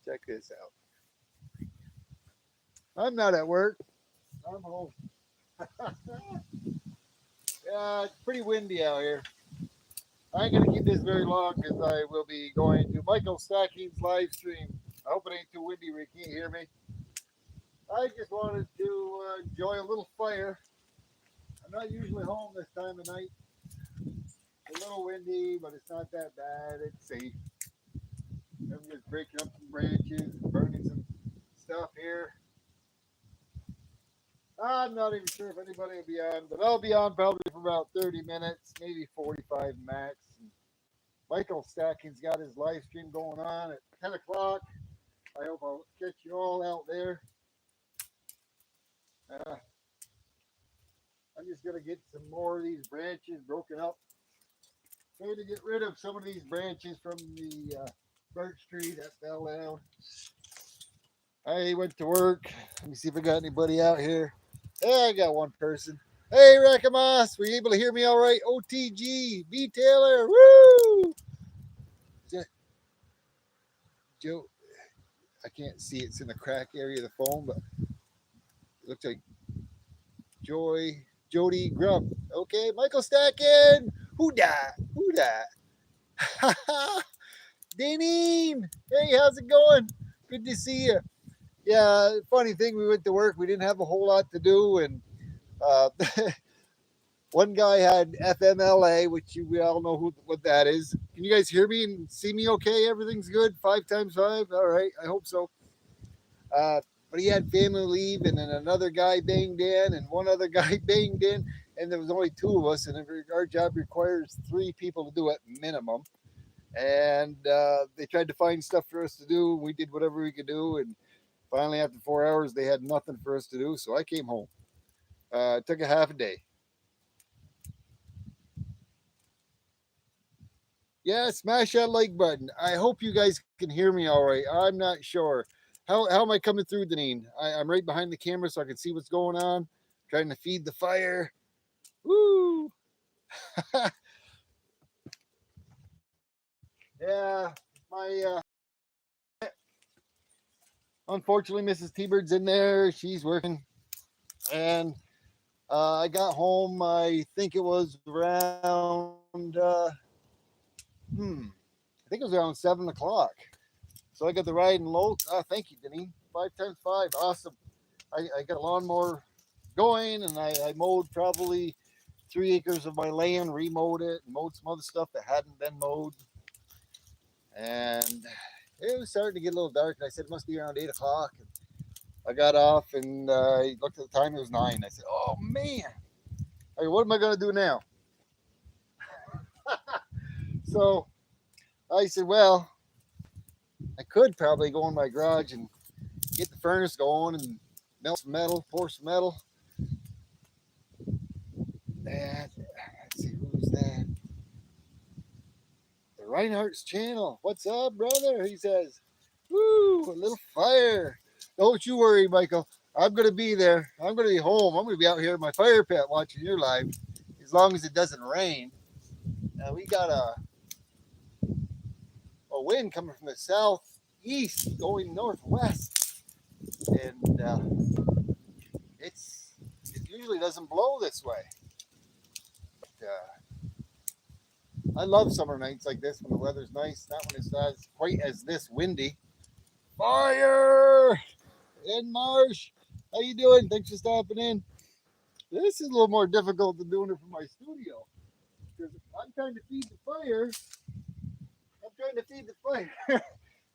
Check this out. I'm not at work. I'm home. Yeah, it's pretty windy out here. I ain't gonna keep this very long because I will be going to Michael Stacking's live stream. I hope it ain't too windy where you can't hear me. I just wanted to enjoy a little fire. I'm not usually home this time of night. It's a little windy, but it's not that bad. It's safe. I'm just breaking up some branches, burning some stuff here. I'm not even sure if anybody will be on, but I'll be on probably for about 30 minutes, maybe 45 max. Michael Stacking's got his live stream going on at 10 o'clock. I hope I'll catch you all out there. Uh, I'm just going to get some more of these branches broken up. Trying to get rid of some of these branches from the birch tree that fell down. I went to work. Let me see if I got anybody out here. Yeah, I got one person. Hey, Rakamas, were you able to hear me all right? OTG, B Taylor, woo! Joe, I can't see it's in the crack area of the phone, but it looks like Joy, Jody Grub. Okay, Michael Stackin. Who dat? Who dat? Danine. Hey, how's it going? Good to see you. Yeah, funny thing, we went to work. We didn't have a whole lot to do, and uh, one guy had FMLA, which we all know what that is. Can you guys hear me and see me okay? Everything's good? 5 times 5? All right, I hope so. Uh, but he had family leave, and then another guy banged in, and one other guy banged in, and there was only two of us, and our job requires three people to do it minimum. And they tried to find stuff for us to do. We did whatever we could do, and finally, after 4 hours, they had nothing for us to do, so I came home. It took a half a day. Yeah, smash that like button. I hope you guys can hear me all right. I'm not sure. How am I coming through, Deneen? I'm right behind the camera so I can see what's going on. Trying to feed the fire. Woo! Yeah, my unfortunately, Mrs. T-Bird's in there. She's working, and I got home. I think it was around. I think it was around 7 o'clock. So I got the ride and load. Thank you, Deneen. 5 times 5, awesome. I got a lawnmower going, and I mowed probably 3 acres of my land, remowed it, and mowed some other stuff that hadn't been mowed. And it was starting to get a little dark, and I said it must be around 8 o'clock. And I got off, and I looked at the time. It was 9. I said, "Oh man, what am I going to do now?" So I said, "Well, I could probably go in my garage and get the furnace going and melt some metal, pour some metal." And let's see, who's that? The Reinhardt's channel. What's up, brother? He says, "Woo, a little fire." Don't you worry, Michael. I'm going to be there. I'm going to be home. I'm going to be out here in my fire pit watching your live as long as it doesn't rain. We got a wind coming from the southeast going northwest. And it usually doesn't blow this way. But I love summer nights like this when the weather's nice, not when it's not quite as this windy. Fire! And Marsh, how you doing? Thanks for stopping in. This is a little more difficult than doing it from my studio because I'm trying to feed the fire. I'm trying to feed the fire,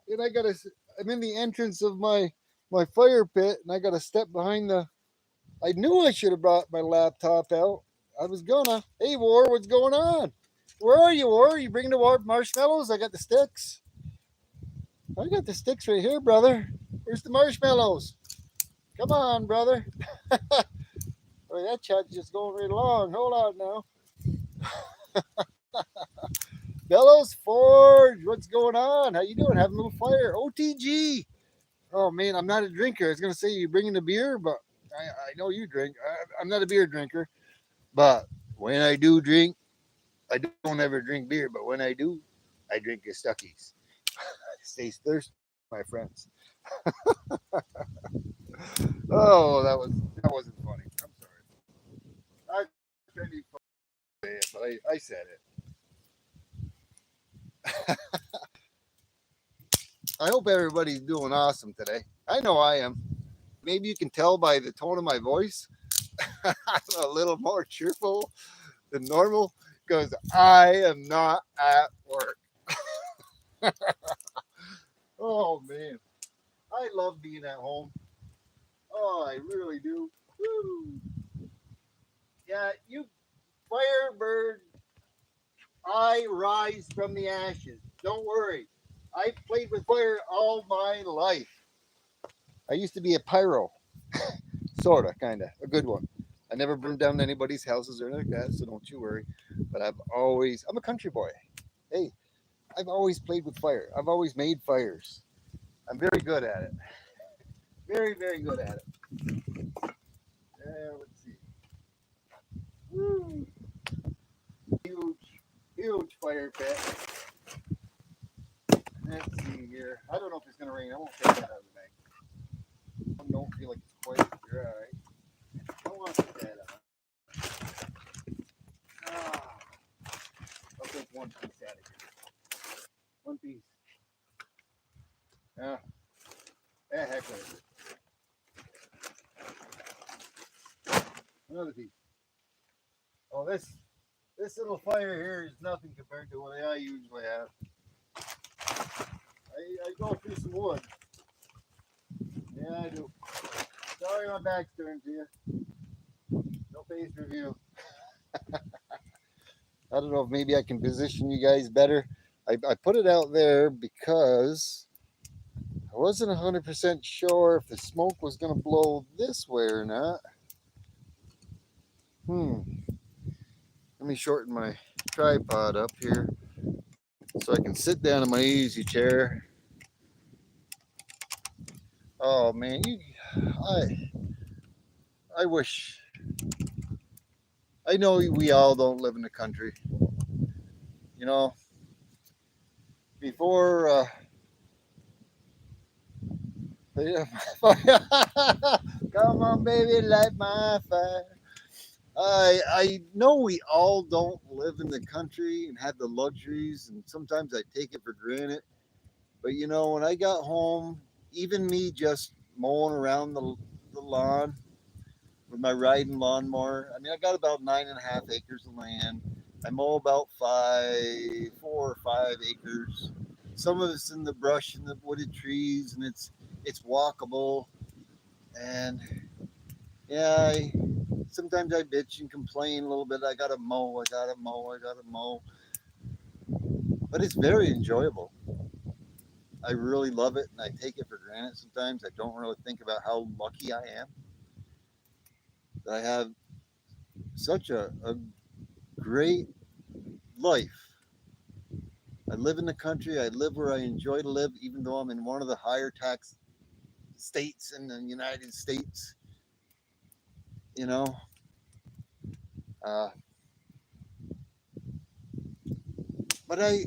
and I'm in the entrance of my fire pit, and I got to step behind the. I knew I should have brought my laptop out. I was gonna. Hey, War, what's going on? Where are you, War? Are you bringing the marshmallows? I got the sticks. I got the sticks right here, brother. Where's the marshmallows? Come on, brother. Boy, that chat's just going right along. Hold on now. Bellows Forge, what's going on? How you doing? Having a little fire? OTG. Oh man, I'm not a drinker. I was gonna say you bringing a beer, but I know you drink. I'm not a beer drinker, but when I do drink, I don't ever drink beer. But when I do, I drink the Stuckies. stays thirsty, my friends. Oh, that wasn't funny. I'm sorry. I was trying to be funny, but I said it. I hope everybody's doing awesome today. I know I am. Maybe you can tell by the tone of my voice. I'm a little more cheerful than normal because I am not at work. Oh man, I love being at home. Oh, I really do. Woo. Yeah, you firebird, I rise from the ashes. Don't worry. I played with fire all my life. I used to be a pyro, sorta, kinda, a good one. I never burned down anybody's houses or anything like that, so don't you worry. But I'm a country boy. Hey, I've always played with fire. I've always made fires. I'm very good at it. Very, very good at it. Let's see. Woo. Huge, huge fire pit. Let's see here. I don't know if it's gonna rain. I won't take that out of the bag. I don't feel like it's quite dry. I don't want to take that out. Ah, I'll take one piece out of here. One piece. Yeah. Heck with it. Another piece. Oh, this little fire here is nothing compared to what I usually have. I go through some wood. Yeah, I do. Sorry, my back's turned to you. No face review. I don't know if maybe I can position you guys better. I put it out there because I wasn't 100% sure if the smoke was going to blow this way or not. Let me shorten my tripod up here so I can sit down in my easy chair. Oh man, I wish. I know we all don't live in the country. You know, before come on baby, light my fire. I know we all don't live in the country and have the luxuries, and sometimes I take it for granted. But you know, when I got home, even me just mowing around the lawn with my riding lawnmower. I mean, I got about 9.5 acres of land. I mow about 4 or 5 acres. Some of it's in the brush and the wooded trees, and it's walkable. And yeah, sometimes I bitch and complain a little bit. I gotta mow. I gotta mow. I gotta mow. But it's very enjoyable. I really love it, and I take it for granted. Sometimes I don't really think about how lucky I am that I have such a great life. I live in the country. I live where I enjoy to live, even though I'm in one of the higher tax states in the United States. You know, uh, but I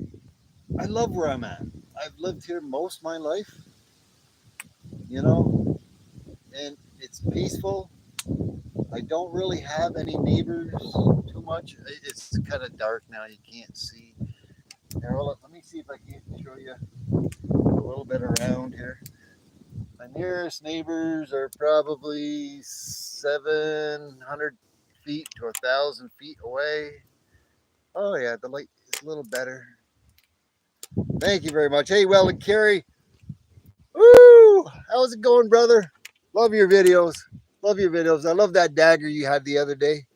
love where I'm at. I've lived here most of my life. You know, and it's peaceful. I don't really have any neighbors too much. It's kind of dark now. You can't see. Here, let me see if I can show you a little bit around here. My nearest neighbors are probably 700 feet to 1,000 feet away. Oh yeah, the light is a little better. Thank you very much. Hey, well, and Carrie, woo! How's it going, brother? Love your videos. Love your videos. I love that dagger you had the other day.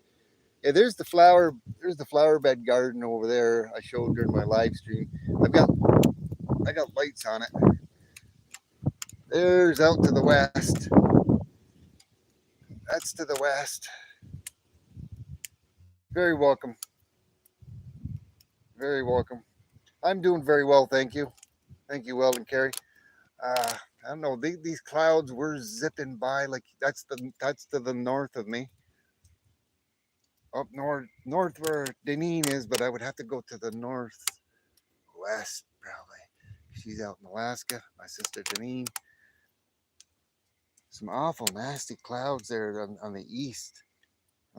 Yeah, there's the flower. There's the flower bed garden over there. I showed during my live stream. I got lights on it. There's out to the west. That's to the west. Very welcome. Very welcome. I'm doing very well, thank you. Thank you, Weldon Carey. I don't know. These clouds were zipping by like that's to the north of me. Up north where Deneen is, but I would have to go to the northwest probably. She's out in Alaska. My sister Janine. Some awful nasty clouds there on the east.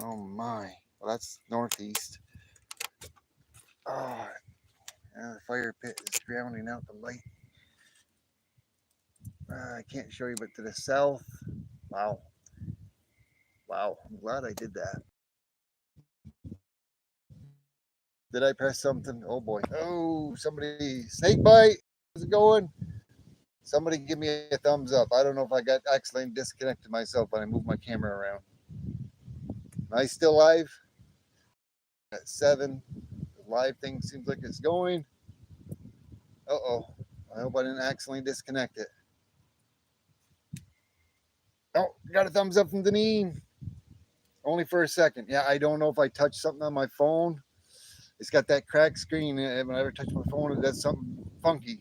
Oh my. Well, that's northeast. Oh, the fire pit is drowning out the light. I can't show you, but to the south. Wow. Wow. I'm glad I did that. Did I press something? Oh boy. Oh, somebody. Snake bite. How's it going? Somebody give me a thumbs up. I don't know if I got accidentally disconnected myself when I moved my camera around. Am I still live? At 7. The live thing seems like it's going. Uh-oh. I hope I didn't accidentally disconnect it. Oh, got a thumbs up from Deneen. Only for a second. Yeah, I don't know if I touched something on my phone. It's got that cracked screen. Whenever I touch my phone, it does something funky.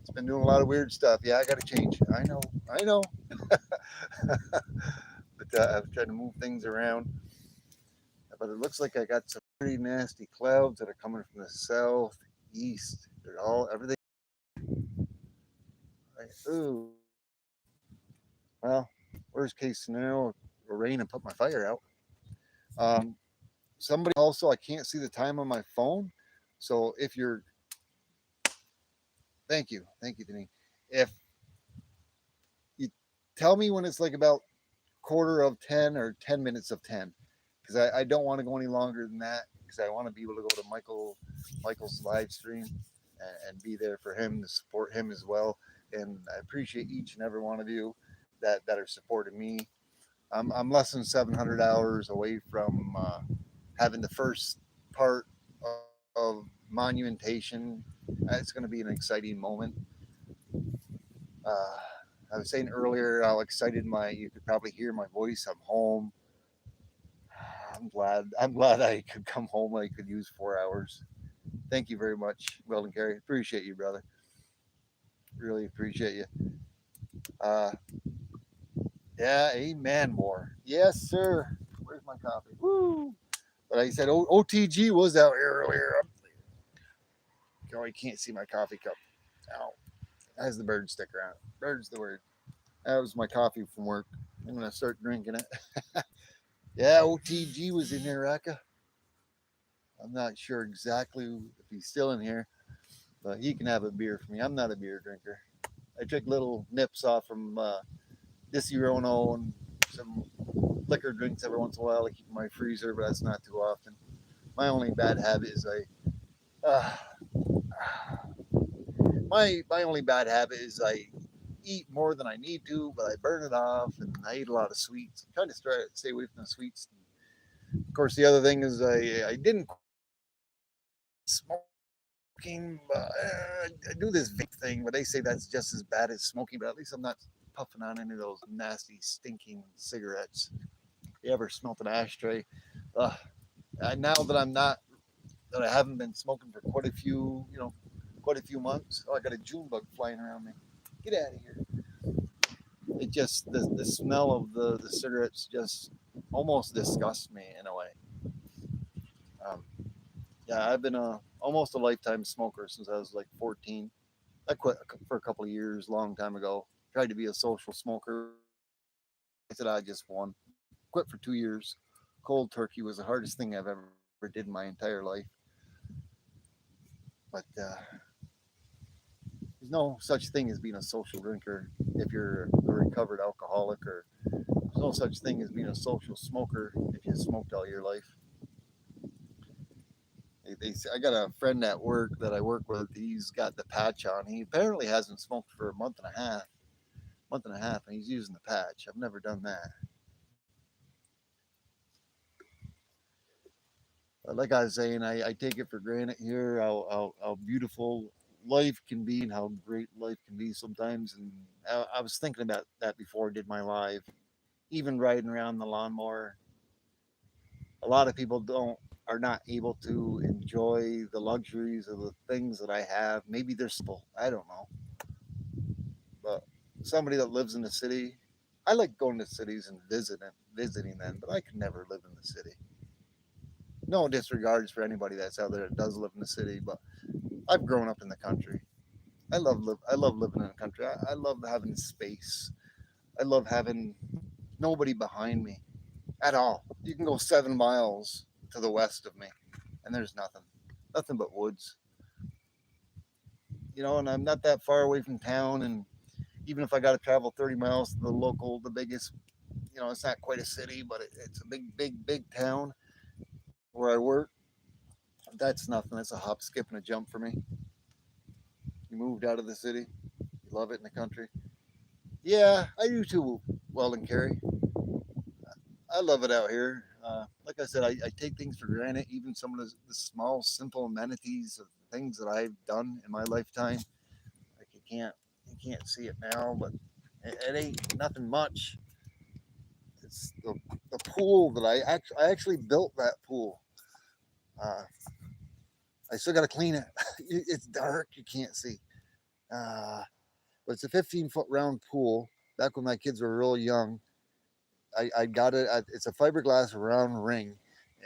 It's been doing a lot of weird stuff. Yeah, I got to change. I know. But I've tried to move things around. But it looks like I got some pretty nasty clouds that are coming from the southeast. They're all, everything. Ooh. Well, worst case scenario, it'll rain and put my fire out. Somebody also, I can't see the time on my phone. So if you're, thank you, Denise. If you tell me when it's like about 9:45 or 10 minutes of 10, because I don't want to go any longer than that, because I want to be able to go to Michael's live stream and be there for him to support him as well. And I appreciate each and every one of you that are supporting me. I'm less than 700 hours away from having the first part of monumentation. It's going to be an exciting moment. I was saying earlier how excited you could probably hear my voice. I'm home. I'm glad I could come home. I could use 4 hours. Thank you very much, Weldon Carey. Appreciate you, brother. Really appreciate you. Yeah, amen. More. Yes, sir. Where's my coffee? Woo! But I said OTG was out here earlier. Oh, you can't see my coffee cup. Ow. Has the bird sticker on it. Bird's the word. That was my coffee from work. I'm gonna start drinking it. Yeah, OTG was in there, Raka. I'm not sure exactly if he's still in here, but he can have a beer for me. I'm not a beer drinker. I took little nips off from Disirono and some liquor drinks every once in a while. I keep in my freezer, but that's not too often. My only bad habit is my only bad habit is I eat more than I need to, but I burn it off, and I eat a lot of sweets. I'm trying to stay away from the sweets. Of course, the other thing is I didn't smoking. I do this vape thing, but they say that's just as bad as smoking. But at least I'm not puffing on any of those nasty, stinking cigarettes. You ever smelt an ashtray? Now that I haven't been smoking for quite a few months. Oh, I got a June bug flying around me. Get out of here. It just, the smell of the cigarettes just almost disgusts me in a way. Yeah, I've been almost a lifetime smoker since I was like 14. I quit for a couple of years, long time ago. Tried to be a social smoker. I said I just won. Quit for 2 years. Cold turkey was the hardest thing I've ever did in my entire life. But there's no such thing as being a social drinker if you're a recovered alcoholic, or there's no such thing as being a social smoker if you smoked all your life. I got a friend at work that I work with. He's got the patch on. He apparently hasn't smoked for a month and a half, and he's using the patch. I've never done that. But like I was saying, I take it for granted here how beautiful life can be and how great life can be sometimes. And I was thinking about that before I did my live. Even riding around the lawnmower, a lot of people are not able to enjoy the luxuries of the things that I have. Maybe they're simple. I don't know. But somebody that lives in the city, I like going to cities and visiting them, but I could never live in the city. No disregards for anybody that's out there that does live in the city, but I've grown up in the country. I love living in the country. I love having space. I love having nobody behind me at all. You can go 7 miles to the west of me, and there's nothing but woods. And I'm not that far away from town. And even if I got to travel 30 miles to the local, the biggest, it's not quite a city, but it's a big town where I work. That's nothing. That's a hop, skip, and a jump for me. You moved out of the city. You love it in the country. Yeah, I do too, Weldon Carey. I love it out here. Like I said, I take things for granted, even some of the small, simple amenities of things that I've done in my lifetime. Like you can't see it now, but it ain't nothing much. It's the pool that I actually built that pool. Uh, I still got to clean it. It's dark, you can't see. Uh, but it's a 15-foot round pool. Back when my kids were real young, I got it. It's a fiberglass round ring,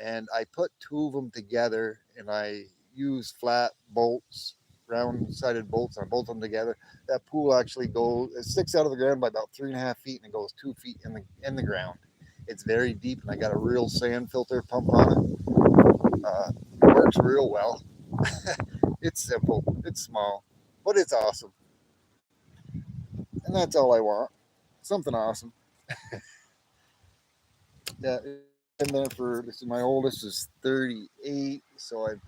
and I put two of them together, and I use flat bolts, round-sided bolts. I bolt them together. That pool actually it sticks out of the ground by about 3.5 feet, and it goes 2 feet in the ground. It's very deep, and I got a real sand filter pump on it. It works real well. It's simple, it's small, but it's awesome, and that's all I want. Something awesome. Yeah, been there for this is my oldest is 38, so I've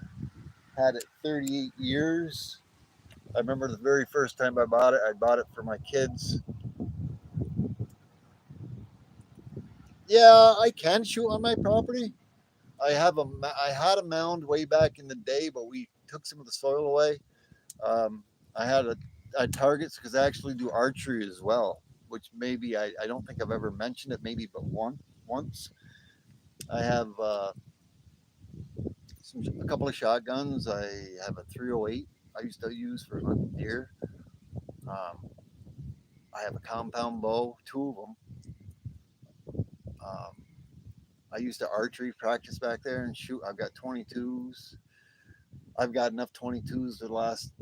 had it 38 years. I remember the very first time I bought it. I bought it for my kids. Yeah, I can shoot on my property. I had a mound way back in the day, but we took some of the soil away. Um, I had a targets because I actually do archery as well, which maybe I don't think I've ever mentioned it, maybe but once. I have a couple of shotguns. I have a 308 I used to use for hunting deer. Um, I have a compound bow, two of them. Um, I used to archery practice back there and shoot. I've got 22s. I've got enough 22s to last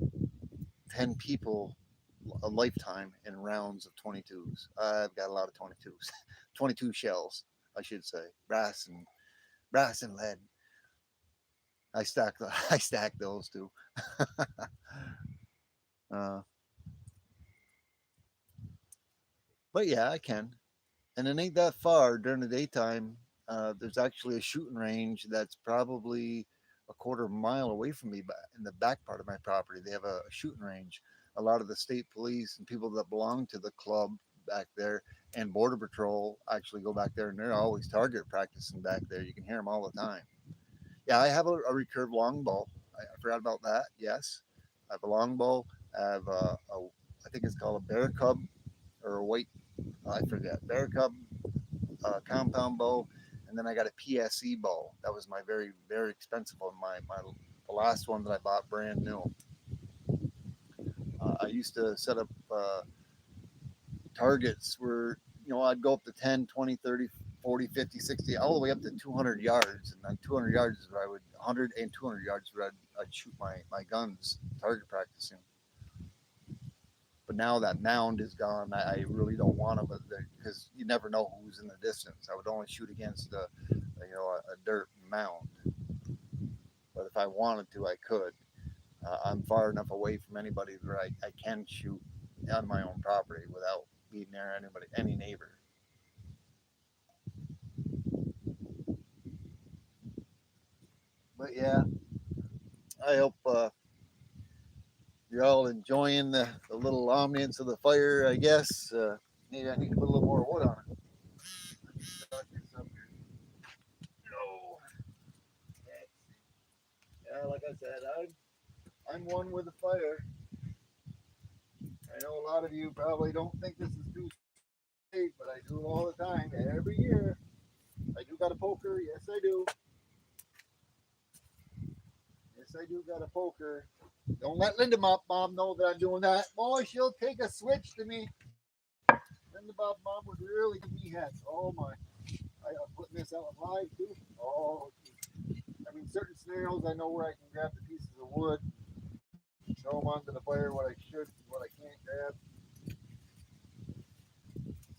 10 people a lifetime in rounds of 22s. I've got a lot of 22s, 22 shells, I should say, brass and lead. I stack those too. uh, but yeah, I can. And it ain't that far during the daytime. There's actually a shooting range that's probably a quarter mile away from me, but in the back part of my property, they have a shooting range. A lot of the state police and people that belong to the club back there and border patrol actually go back there, and they're always target practicing back there. You can hear them all the time. Yeah, I have a recurve longbow. I forgot about that. Yes, I have a longbow. I have I think it's called a bear cub or a white. I forget bear cub compound bow, and then I got a PSE bow. That was my very expensive one. My the last one that I bought brand new. I used to set up targets where I'd go up to 10, 20, 30, 40, 50, 60, all the way up to 200 yards, and then 200 yards is where I would 100 and 200 yards where I'd shoot my guns target practicing. But now that mound is gone, I really don't want them because you never know who's in the distance. I would only shoot against a dirt mound. But if I wanted to, I could. I'm far enough away from anybody where I can shoot on my own property without being near any neighbor. But yeah, I hope you're all enjoying the little ambience of the fire. I guess maybe I need to put a little more wood on it. No. Yeah, like I said, I'm one with the fire. I know a lot of you probably don't think this is too safe, but I do it all the time, every year. I do got a poker. Yes, I do. Yes, I do got a poker. Don't let Linda Mom know that I'm doing that. Boy, she'll take a switch to me. Linda Mom would really give me heads. Oh my! I'm putting this out live too. Oh, I mean, certain scenarios I know where I can grab the pieces of wood, Show them onto the fire what I should, what I can't grab.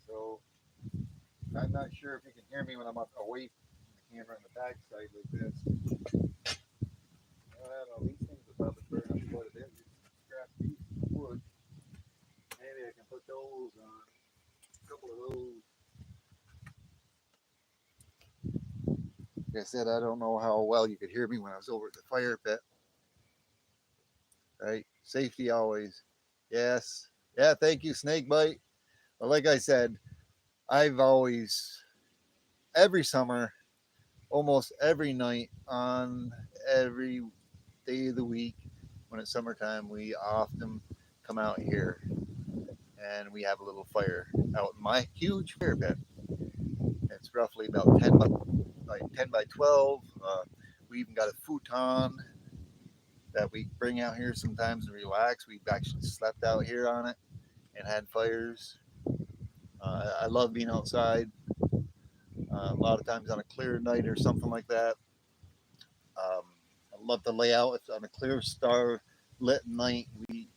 So I'm not sure if you can hear me when I'm up away from the camera on the back side like this. I don't know, these things will probably burn up quite a bit. Scrap these wood. Maybe I can put those on. A couple of those. Like I said, I don't know how well you could hear me when I was over at the fire pit. Right? Safety always. Yes. Yeah, thank you, Snakebite. Well, like I said, I've always, every summer, almost every night on every day of the week, when it's summertime, we often come out here and we have a little fire out in my huge fire pit. It's roughly about 10 by 12. We even got a futon that we bring out here sometimes to relax. We've actually slept out here on it and had fires. I love being outside. A lot of times on a clear night or something like that. I love the layout. It's on a clear star lit night.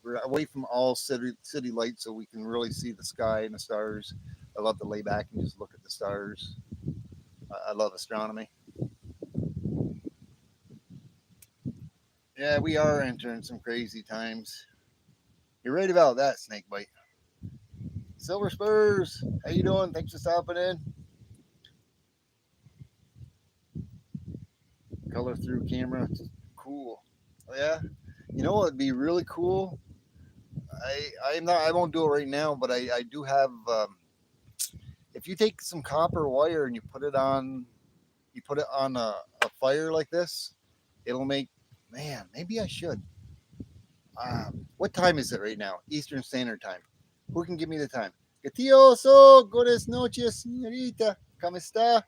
We're away from all city lights, so we can really see the sky and the stars. I love to lay back and just look at the stars. I love astronomy. Yeah, we are entering some crazy times. You're right about that, Snakebite. Silver Spurs, how you doing? Thanks for stopping in. Color through camera, cool. Oh, yeah, you know what would be really cool? I won't do it right now, but I do have. If you take some copper wire and you put it on a fire like this, it'll make. Man, maybe I should. What time is it right now? Eastern Standard Time. Who can give me the time? Gatioso, buenas noches, señorita. ¿Cómo está?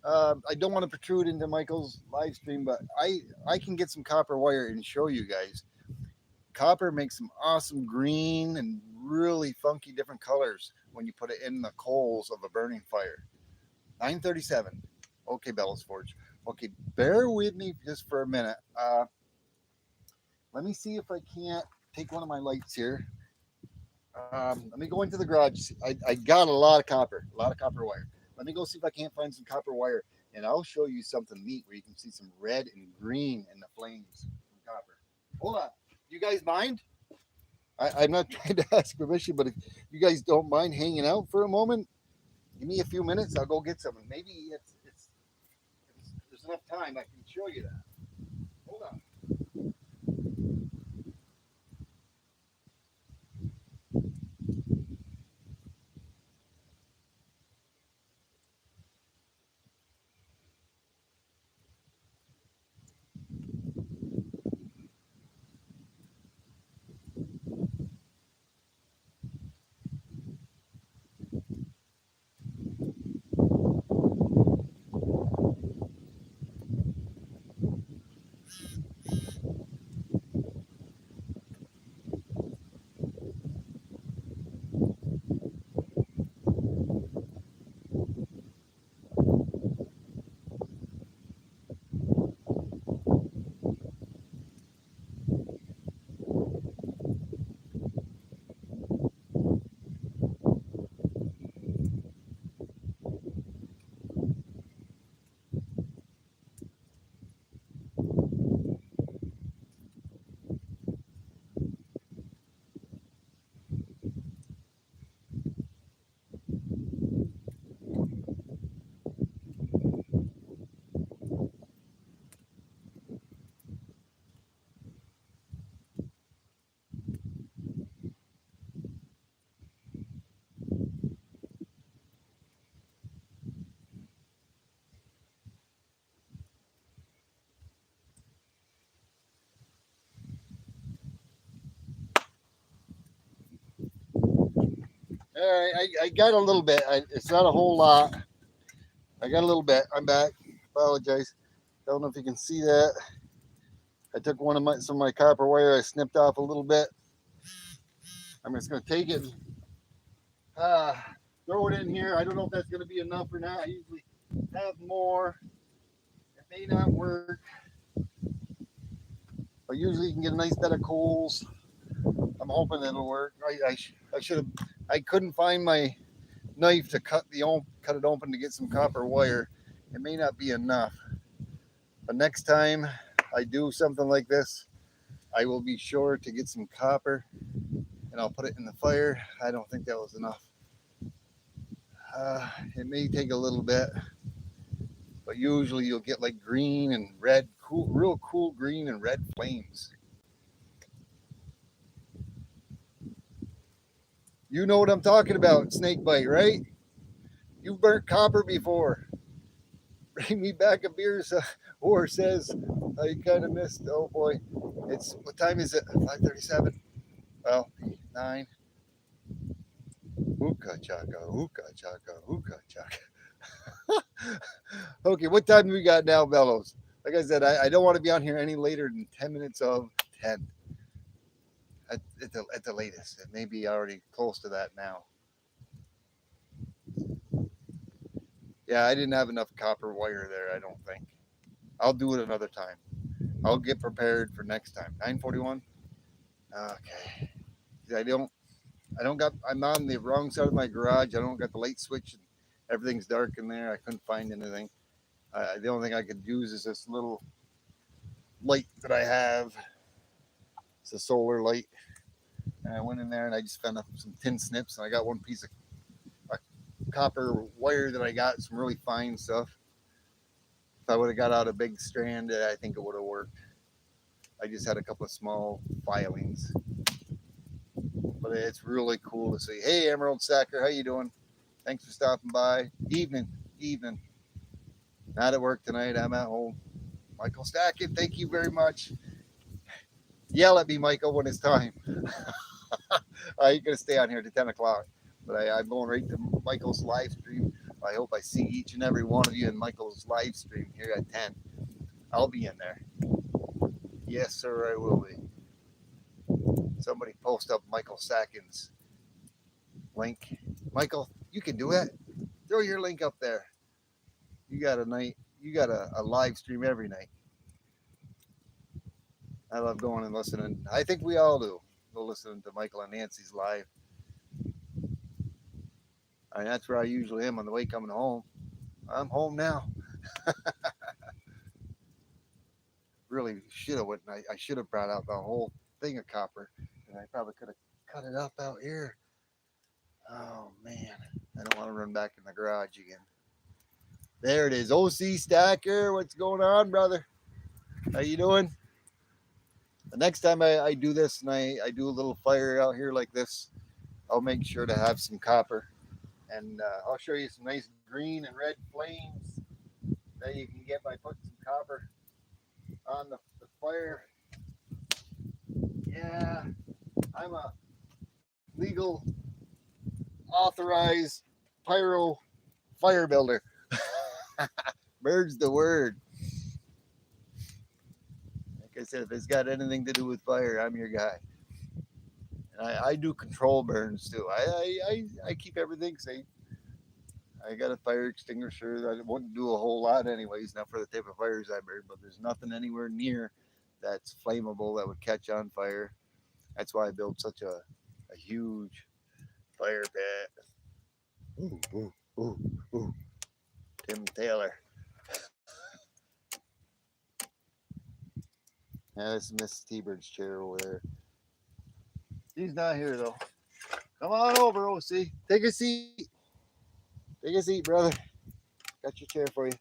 I don't want to protrude into Michael's live stream, but I can get some copper wire and show you guys. Copper makes some awesome green and really funky different colors when you put it in the coals of a burning fire. 9:37. Okay, Bella's Forge. Okay, bear with me just for a minute. Let me see if I can't take one of my lights here. Let me go into the garage. I got a lot of copper wire. Let me go see if I can't find some copper wire, and I'll show you something neat where you can see some red and green in the flames from copper. Hold on. You guys mind? I'm not trying to ask permission, but if you guys don't mind hanging out for a moment, give me a few minutes. I'll go get some. And maybe it's there's enough time I can show you that. Hold on. All right, I got a little bit. It's not a whole lot. I got a little bit. I'm back. Apologize. Don't know if you can see that. I took some of my copper wire. I snipped off a little bit. I'm just going to take it, and throw it in here. I don't know if that's going to be enough or not. I usually have more. It may not work. But But usually you can get a nice bed of coals. I'm hoping it'll work. I should have. I couldn't find my knife to cut it open to get some copper wire. It may not be enough, but next time I do something like this, I will be sure to get some copper and I'll put it in the fire. I don't think that was enough. It may take a little bit, but usually you'll get like green and red, cool, real cool green and red flames. You know what I'm talking about, snake bite, right? You've burnt copper before. Bring me back a beer, or says I kind of missed. Oh boy, it's what time is it? 5:37. Well, 9. Hookah chaka, hookah chaka, hookah chaka. Okay, what time do we got now, Bellows? Like I said, I don't want to be on here any later than 10 minutes of 10 at the latest. It may be already close to that now. Yeah, I didn't have enough copper wire there, I don't think. I'll do it another time. I'll get prepared for next time. 9:41. Okay. I'm on the wrong side of my garage. I don't got the light switch and everything's dark in there. I couldn't find anything. The only thing I could use is this little light that I have. It's a solar light. And I went in there and I just found some tin snips and I got one piece of copper wire that I got, some really fine stuff. If I would have got out a big strand, I think it would have worked. I just had a couple of small filings. But it's really cool to see. Hey, Emerald Stacker, how you doing? Thanks for stopping by. Evening. Not at work tonight. I'm at home. Michael Stacken, thank you very much. Yell at me, Michael, when it's time. You're going to stay on here to 10 o'clock. But I'm going right to Michael's live stream. I hope I see each and every one of you in Michael's live stream here at 10. I'll be in there. Yes, sir, I will be. Somebody post up Michael Stacken's link. Michael, you can do it. Throw your link up there. You got a live stream every night. I love going and listening. I think we all do. Go listening to Michael and Nancy's live. That's where I usually am on the way coming home. I'm home now. Really should have went. I should have brought out the whole thing of copper, and I probably could have cut it up out here. Oh man, I don't want to run back in the garage again. There it is, OC Stacker. What's going on, brother? How you doing? The next time I do this and I do a little fire out here like this, I'll make sure to have some copper, and I'll show you some nice green and red flames that you can get by putting some copper on the fire. Yeah, I'm a legal authorized pyro fire builder. Bird's the word. Like I said, if it's got anything to do with fire, I'm your guy. And I do control burns too. I keep everything safe. I got a fire extinguisher. I wouldn't do a whole lot anyways, not for the type of fires I burn, but there's nothing anywhere near that's flammable that would catch on fire. That's why I built such a huge fire pit. Ooh. Tim Taylor. Yeah, that's Miss T-Bird's chair over there. She's not here though. Come on over, OC. Take a seat. Take a seat, brother. Got your chair for you.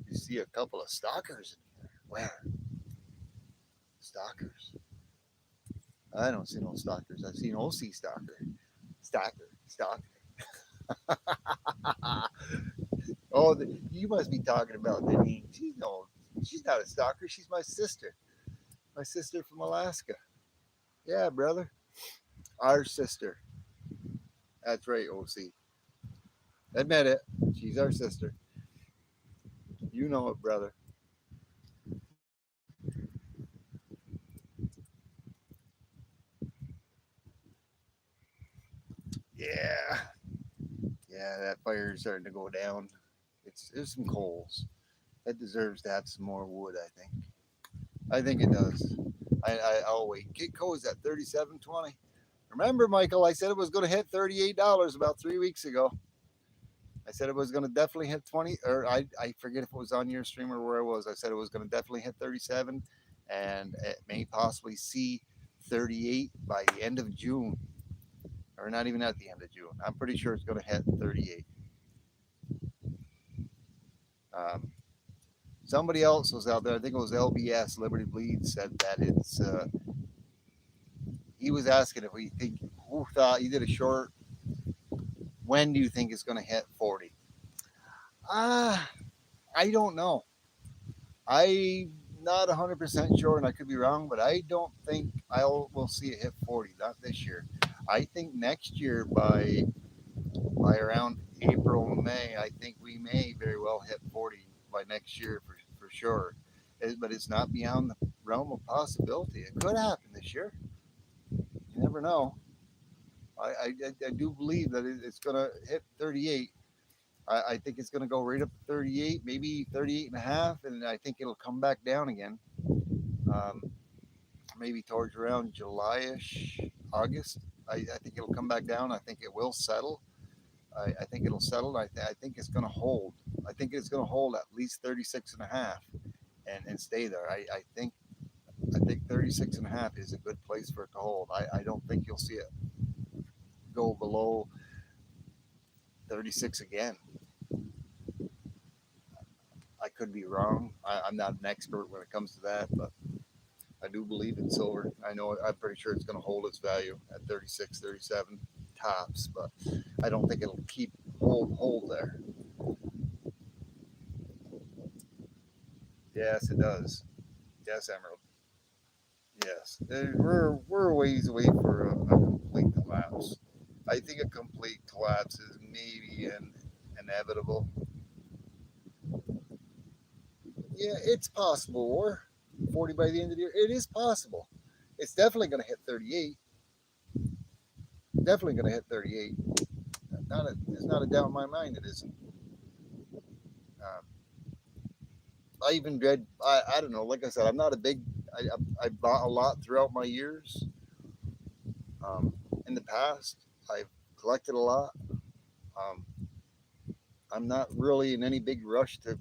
You see a couple of stalkers in here. Where? Stalkers. I don't see no stalkers. I've seen OC stalker. Stalker. Oh, you must be talking about Denise. She's not a stalker. She's my sister. My sister from Alaska. Yeah, brother. Our sister. That's right, OC. Admit it. She's our sister. You know it, brother. Yeah. Yeah, that fire is starting to go down. there's some coals. That deserves to have some more wood, I think. I think it does. I'll wait. Kitco is at 37.20. Remember, Michael, I said it was going to hit $38 about 3 weeks ago. I said it was going to definitely hit 20, or I forget if it was on your stream or where it was. I said it was going to definitely hit 37, and it may possibly see 38 by the end of June, or not even at the end of June. I'm pretty sure it's going to hit 38. Um, Somebody else was out there. I think it was LBS Liberty Bleed said that it's. He was asking if we think who thought he did a short. When do you think it's going to hit 40? I don't know. I'm not 100% sure, and I could be wrong, but I don't think we'll see it hit 40. Not this year. I think next year by around April, May, I think we may very well hit 40 by next year for sure. But it's not beyond the realm of possibility. It could happen this year. You never know. I do believe that it's going to hit 38. I think it's going to go right up to 38, maybe 38 and a half, and I think it'll come back down again. Um, Maybe towards around July-ish, August. I think it'll come back down. I think it will settle. I think it'll settle. I think it's going to hold. I think it's going to hold at least 36 and a half and stay there. I think 36 and a half is a good place for it to hold. I don't think you'll see it go below 36 again. I could be wrong. I'm not an expert when it comes to that, but I do believe in silver. I'm pretty sure it's going to hold its value at 36, 37 tops, but I don't think it'll keep hold there. Yes, it does. Yes, Emerald. Yes, we're a ways away for a complete collapse. I think a complete collapse is maybe inevitable. Yeah, it's possible. Or 40 by the end of the year. It is possible. It's definitely going to hit 38. Definitely going to hit 38. There's not a doubt in my mind it isn't. I even read. I don't know. Like I said, I'm not a big. I bought a lot throughout my years. In the past, I've collected a lot. Um, I'm not really in any big rush to.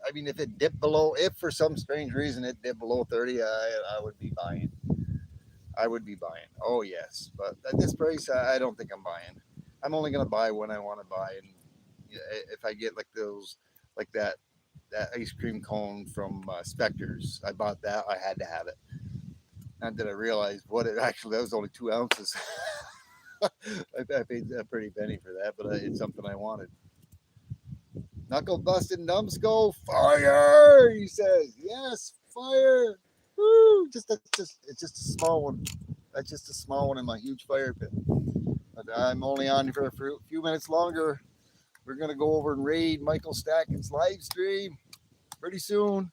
I mean, if it dipped below, if for some strange reason it dipped below 30, I would be buying. I would be buying. Oh yes, but at this price, I don't think I'm buying. I'm only going to buy when I want to buy, and if I get like those, like that ice cream cone from Specters, I bought that. I had to have it. Not that I realized what it actually. That was only 2 ounces. I paid a pretty penny for that, but it's something I wanted. Knuckle busted numbskull, fire! He says, yes, fire! Woo! It's just a small one. That's just a small one in my huge fire pit. But I'm only on for a few minutes longer. We're gonna go over and raid Michael Stackett's live stream pretty soon.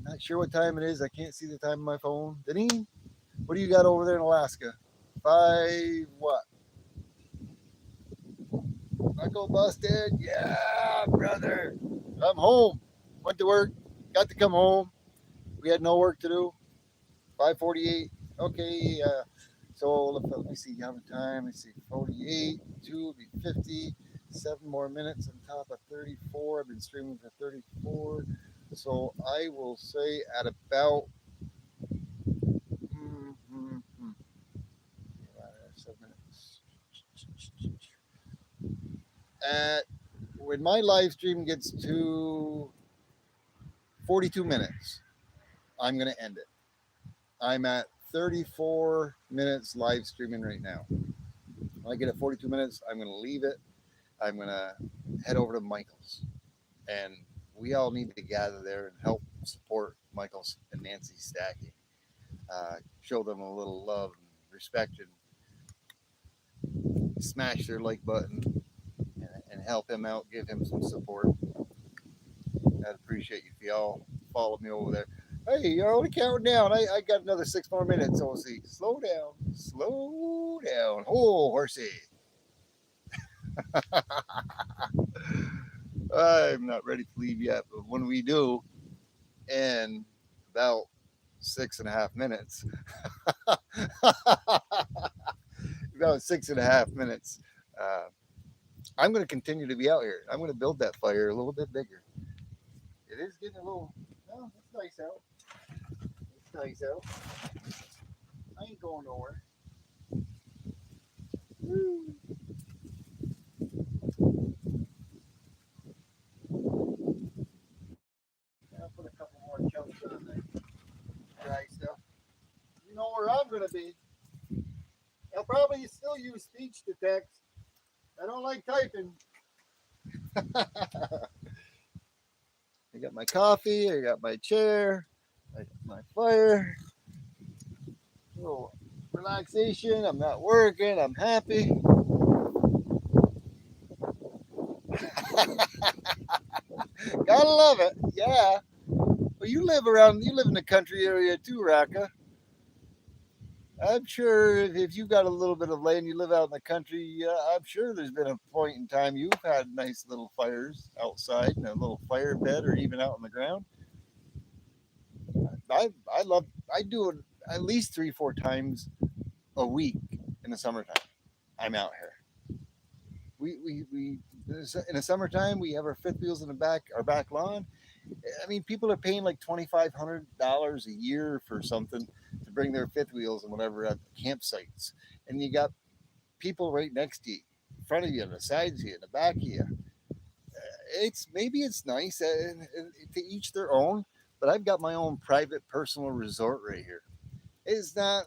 Not sure what time it is. I can't see the time on my phone. Deneen, what do you got over there in Alaska? 5 what? Knuckle busted? Yeah, brother. I'm home. Went to work. Got to come home. We had no work to do. 5:48. Okay. So let me see how much time. Let's see. 48. 2 will be 50. 7 more minutes on top of 34. I've been streaming for 34. So I will say at about 7 minutes. When my live stream gets to 42 minutes, I'm going to end it. I'm at 34 minutes live streaming right now. When I get at 42 minutes, I'm going to leave it. I'm going to head over to Michael's. And we all need to gather there and help support Michael's and Nancy Stackey. Show them a little love and respect and smash their like button and help him out, give him some support. I'd appreciate you if y'all follow me over there. Hey, you're only counting down. I got another 6 more minutes. So we'll see. Slow down. Slow down. Oh, horsey. I'm not ready to leave yet, but when we do, in about 6.5 minutes, about 6.5 minutes, uh, I'm going to continue to be out here. I'm going to build that fire a little bit bigger. It is getting a little, well, it's nice out. It's nice out. I ain't going nowhere. Woo. I'll put a couple more chunks on there. Dry stuff. You know where I'm going to be. I'll probably still use speech to text. I don't like typing. I got my coffee. I got my chair. I got my fire. A little relaxation. I'm not working. I'm happy. Gotta love it. Yeah. Well, you live in the country area too, Raka. I'm sure if you've got a little bit of land, you live out in the country, I'm sure there's been a point in time you've had nice little fires outside and a little fire bed or even out on the ground. I love, I do it at least 3, 4 times a week in the summertime. I'm out here. We in the summertime we have our fifth wheels in the back, our back lawn. I mean, people are paying like $2,500 a year for something to bring their fifth wheels and whatever at the campsites, and you got people right next to you, in front of you, on the sides of you, in the back of you. It's maybe it's nice, to each their own. But I've got my own private personal resort right here. It's not.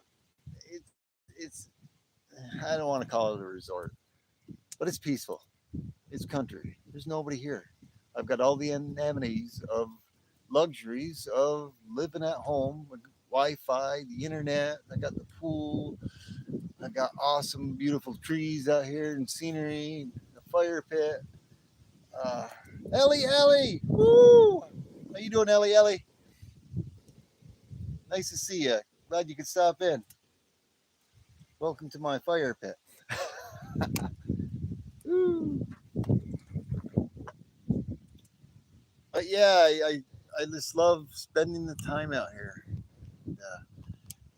It's. I don't want to call it a resort, but it's peaceful. It's country. There's nobody here. I've got all the amenities of luxuries of living at home with Wi-Fi, the internet. I got the pool. I got awesome, beautiful trees out here and scenery, the fire pit. Uh, Ellie, woo! How you doing, Ellie? Nice to see you. Glad you could stop in. Welcome to my fire pit. Woo. But yeah, I just love spending the time out here.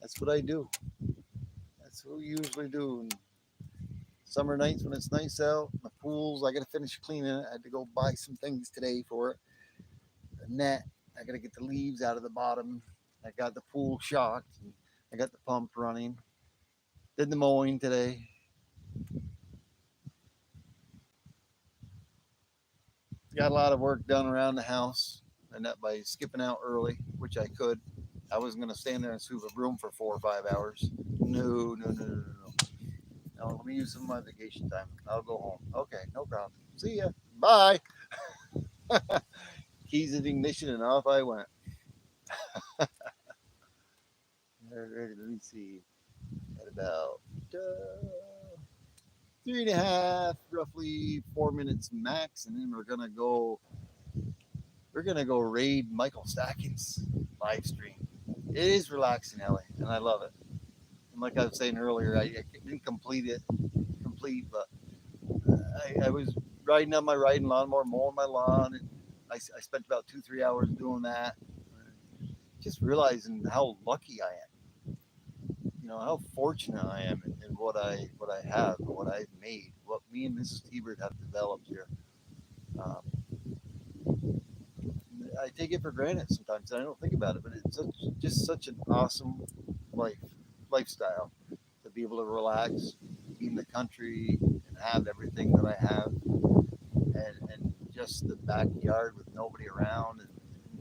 That's what I do. That's what we usually do. And summer nights when it's nice out, the pools. I got to finish cleaning it. I had to go buy some things today for it. The net. I got to get the leaves out of the bottom. I got the pool shocked. And I got the pump running. Did the mowing today. Got a lot of work done around the house, and that by skipping out early, which I could. I wasn't going to stand there and sweep a broom for 4 or 5 hours. No. No, let me use some of my vacation time. I'll go home. Okay, no problem. See ya. Bye. Keys in ignition, and off I went. Let me see. At about 3.5, roughly 4 minutes max, and then we're gonna go. We're gonna go raid Michael Stacking's live stream. It is relaxing, Ellie, and I love it. And like I was saying earlier, I didn't but I was riding on my riding lawnmower, mowing my lawn, and I spent about 2, 3 hours doing that. Just realizing how lucky I am. You know how fortunate I am in what I have, what I've made, what me and Mrs. Hebert have developed here. Um, I take it for granted sometimes. I don't think about it, but it's just such an awesome life lifestyle to be able to relax, be in the country, and have everything that I have, and just the backyard with nobody around, and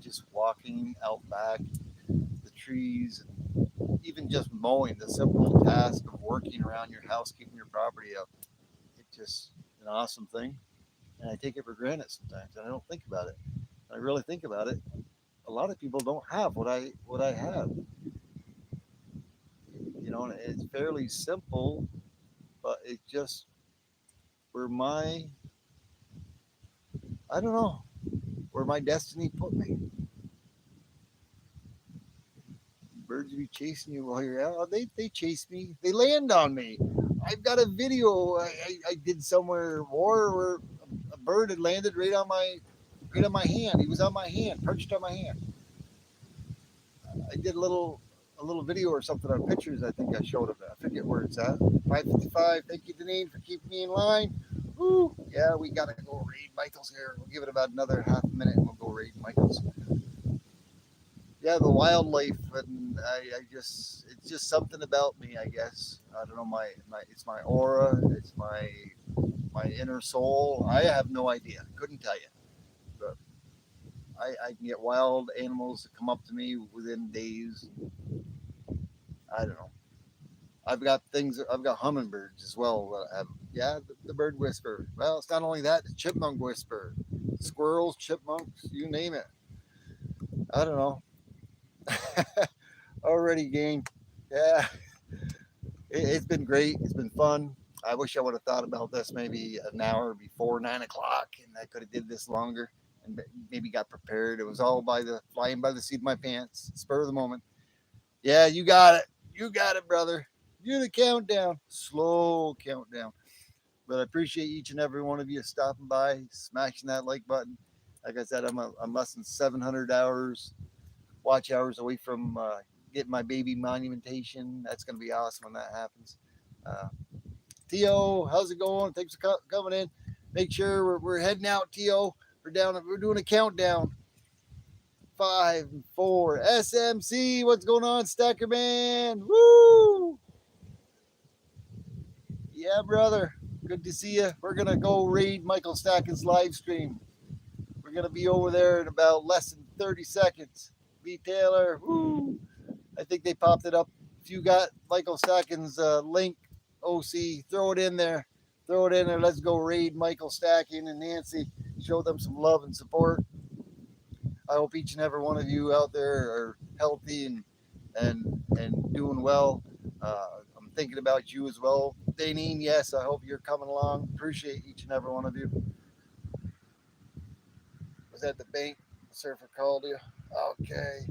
just walking out back, the trees, and even just mowing, the simple task of working around your house, keeping your property up. It's just an awesome thing, and I take it for granted sometimes, and I don't think about it. I really think about it. A lot of people don't have what I have. You know, and it's fairly simple, but it just where my I don't know where my destiny put me. Birds be chasing you while you're out. They chase me. They land on me. I've got a video I did somewhere more where a bird had landed right on my hand. He was on my hand, perched on my hand. I did a little video or something on pictures. I think I showed him. I forget where it's at. 5:55. Thank you, Deneen, for keeping me in line. Woo! Yeah, we gotta go raid Michael's here. We'll give it about another half a minute and we'll go raid Michael's. Yeah, the wildlife, and it's just something about me, I guess. I don't know, it's my aura, it's my inner soul. I have no idea. Couldn't tell you. But I can get wild animals to come up to me within days. I don't know. I've got hummingbirds as well. That have, yeah, the bird whisperer. Well, it's not only that, the chipmunk whisperer. Squirrels, chipmunks, you name it. I don't know. Already, gang. Yeah, it's been great. It's been fun. I wish I would have thought about this maybe an hour before 9 o'clock, and I could have did this longer and maybe got prepared. It was all flying by the seat of my pants, spur of the moment. Yeah, you got it. You got it, brother. You're the countdown. Slow countdown. But I appreciate each and every one of you stopping by, smashing that like button. Like I said, I'm less than 700 watch hours away from getting my baby monumentation. That's going to be awesome when that happens. T.O., how's it going? Thanks for coming in. Make sure we're heading out, T.O. We're doing a countdown. 5, 4, SMC. What's going on, Stacker Man? Woo! Yeah, brother. Good to see you. We're going to go raid Michael Stacken's live stream. We're going to be over there in about less than 30 seconds. B. Taylor. Woo! I think they popped it up. If you got Michael Stacken's link, OC, throw it in there. Let's go raid Michael Stacken and Nancy. Show them some love and support. I hope each and every one of you out there are healthy and doing well. I'm thinking about you as well. Danine, yes, I hope you're coming along. Appreciate each and every one of you. Was that the bank? The surfer called you? Okay.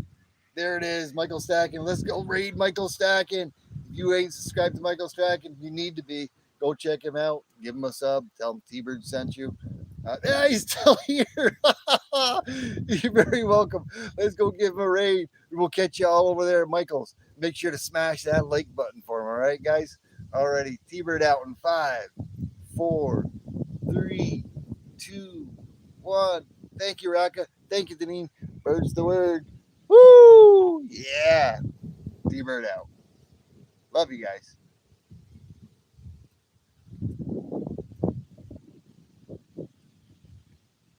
There it is, Michael Stacken. Let's go raid Michael Stacken. If you ain't subscribed to Michael Stacken, you need to be. Go check him out. Give him a sub. Tell him T-Bird sent you. Yeah, he's still here. You're very welcome. Let's go give him a raid. We'll catch you all over there at Michael's. Make sure to smash that like button for him. All right, guys? Alrighty. T-Bird out in 5, 4, 3, 2, 1. Thank you, Raka. Thank you, Deneen. Bird's the word. Woo! Yeah. T-Bird out. Love you guys.